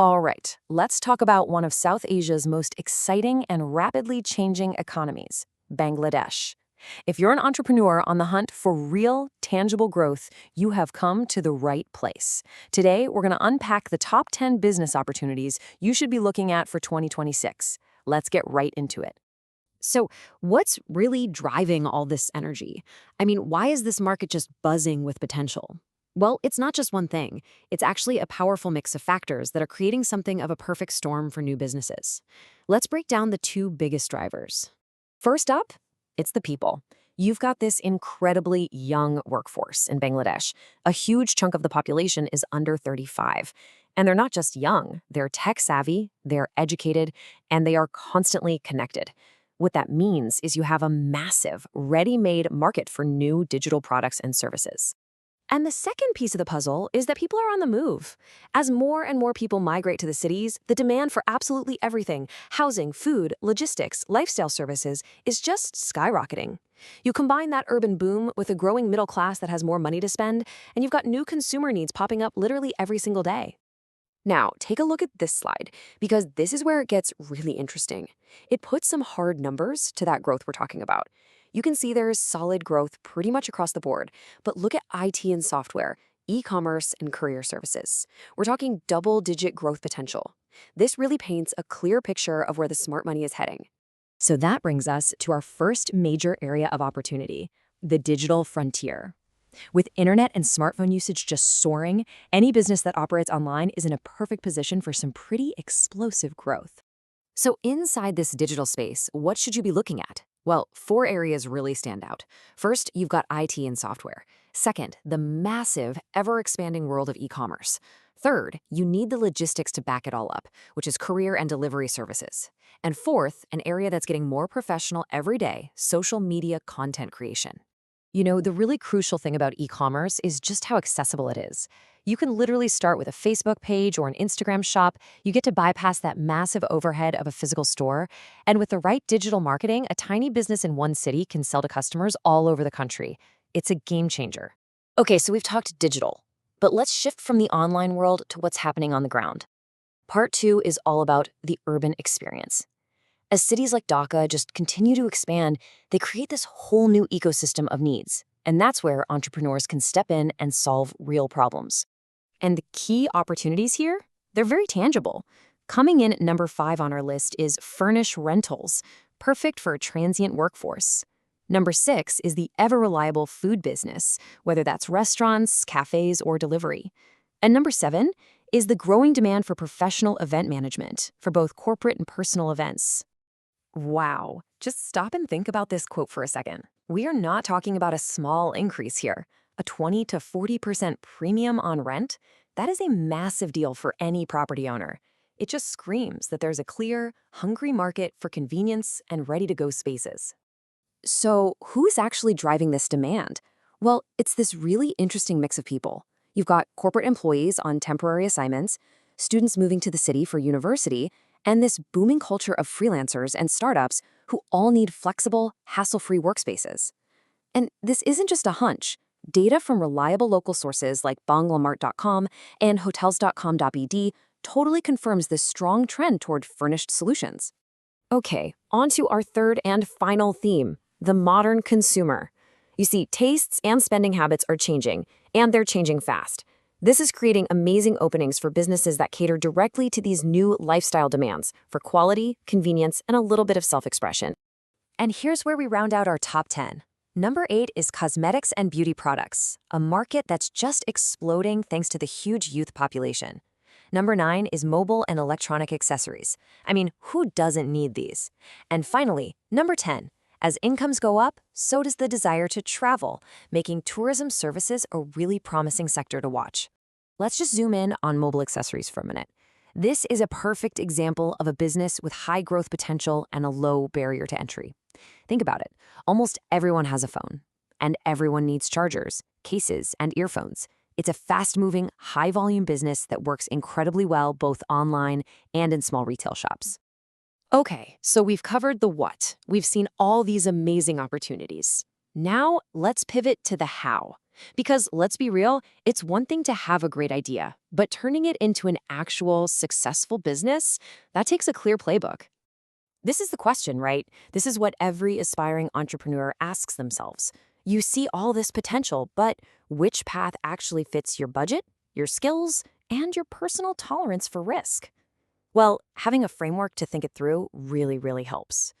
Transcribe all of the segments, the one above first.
All right, let's talk about one of South Asia's most exciting and rapidly changing economies, Bangladesh. If you're an entrepreneur on the hunt for real, tangible growth, you have come to the right place. Today, we're going to unpack the top 10 business opportunities you should be looking at for 2026. Let's get right into it. So, what's really driving all this energy? I mean, why is this market just buzzing with potential? Well, it's not just one thing. It's actually a powerful mix of factors that are creating something of a perfect storm for new businesses. Let's break down the two biggest drivers. First up, it's the people. You've got this incredibly young workforce in Bangladesh. A huge chunk of the population is under 35. And they're not just young, they're tech savvy, they're educated, and they are constantly connected. What that means is you have a massive, ready-made market for new digital products and services. And the second piece of the puzzle is that people are on the move. As more and more people migrate to the cities, the demand for absolutely everything, housing, food, logistics, lifestyle services, is just skyrocketing. You combine that urban boom with a growing middle class that has more money to spend, and you've got new consumer needs popping up literally every single day. Now, take a look at this slide, because this is where it gets really interesting. It puts some hard numbers to that growth we're talking about. You can see there's solid growth pretty much across the board, but look at IT and software, e-commerce, and courier services. We're talking double-digit growth potential. This really paints a clear picture of where the smart money is heading. So that brings us to our first major area of opportunity, the digital frontier. With internet and smartphone usage just soaring, any business that operates online is in a perfect position for some pretty explosive growth. So inside this digital space, what should you be looking at? Well, four areas really stand out. First, you've got IT and software. Second, the massive, ever-expanding world of e-commerce. Third, you need the logistics to back it all up, which is courier and delivery services. And fourth, an area that's getting more professional every day, social media content creation. You know, the really crucial thing about e-commerce is just how accessible it is. You can literally start with a Facebook page or an Instagram shop. You get to bypass that massive overhead of a physical store. And with the right digital marketing, a tiny business in one city can sell to customers all over the country. It's a game changer. Okay, so we've talked digital, but let's shift from the online world to what's happening on the ground. Part two is all about the urban experience. As cities like Dhaka just continue to expand, they create this whole new ecosystem of needs. And that's where entrepreneurs can step in and solve real problems. And the key opportunities here, they're very tangible. Coming in at number 5 on our list is Furnished rentals, perfect for a transient workforce. Number 6 is the ever-reliable food business, whether that's restaurants, cafes, or delivery. And number 7 is the growing demand for professional event management for both corporate and personal events. Wow, just stop and think about this quote for a second. We are not talking about a small increase here. A 20 to 40% premium on rent? That is a massive deal for any property owner. It just screams that there's a clear, hungry market for convenience and ready-to-go spaces. So who's actually driving this demand? Well, it's this really interesting mix of people. You've got corporate employees on temporary assignments, students moving to the city for university, and this booming culture of freelancers and startups who all need flexible, hassle-free workspaces. And this isn't just a hunch. Data from reliable local sources like banglamart.com and hotels.com.bd totally confirms this strong trend toward furnished solutions. Okay, on to our third and final theme, the modern consumer. You see, tastes and spending habits are changing, and they're changing fast. This is creating amazing openings for businesses that cater directly to these new lifestyle demands for quality, convenience, and a little bit of self-expression. And here's where we round out our top 10. Number 8 is cosmetics and beauty products, a market that's just exploding thanks to the huge youth population. Number 9 is mobile and electronic accessories. I mean, who doesn't need these? And finally, number 10. As incomes go up, so does the desire to travel, making tourism services a really promising sector to watch. Let's just zoom in on mobile accessories for a minute. This is a perfect example of a business with high growth potential and a low barrier to entry. Think about it. Almost everyone has a phone, and everyone needs chargers, cases, and earphones. It's a fast-moving, high-volume business that works incredibly well both online and in small retail shops. Okay, so we've covered the what. We've seen all these amazing opportunities. Now, let's pivot to the how. Because let's be real, it's one thing to have a great idea, but turning it into an actual successful business, that takes a clear playbook. This is the question, right? This is what every aspiring entrepreneur asks themselves. You see all this potential, but which path actually fits your budget, your skills, and your personal tolerance for risk? Well, having a framework to think it through really, really helps.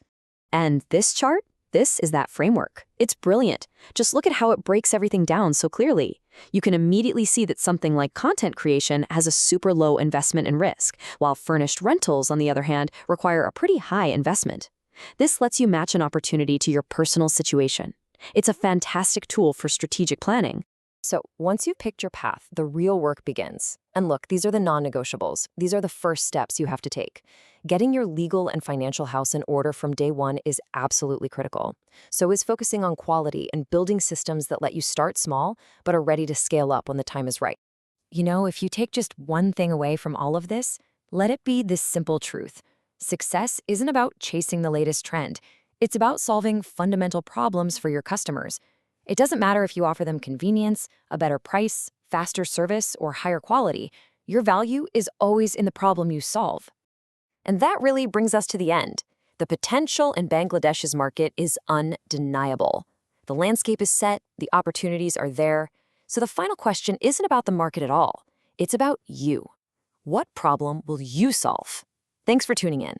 And this chart, this is that framework. It's brilliant. Just look at how it breaks everything down so clearly. You can immediately see that something like content creation has a super low investment and risk, while furnished rentals, on the other hand, require a pretty high investment. This lets you match an opportunity to your personal situation. It's a fantastic tool for strategic planning. So once you've picked your path, the real work begins. And look, these are the non-negotiables. These are the first steps you have to take. Getting your legal and financial house in order from day one is absolutely critical. So is focusing on quality and building systems that let you start small, but are ready to scale up when the time is right. You know, if you take just one thing away from all of this, let it be this simple truth. Success isn't about chasing the latest trend. It's about solving fundamental problems for your customers. It doesn't matter if you offer them convenience, a better price, faster service, or higher quality. Your value is always in the problem you solve. And that really brings us to the end. The potential in Bangladesh's market is undeniable. The landscape is set, the opportunities are there. So the final question isn't about the market at all. It's about you. What problem will you solve? Thanks for tuning in.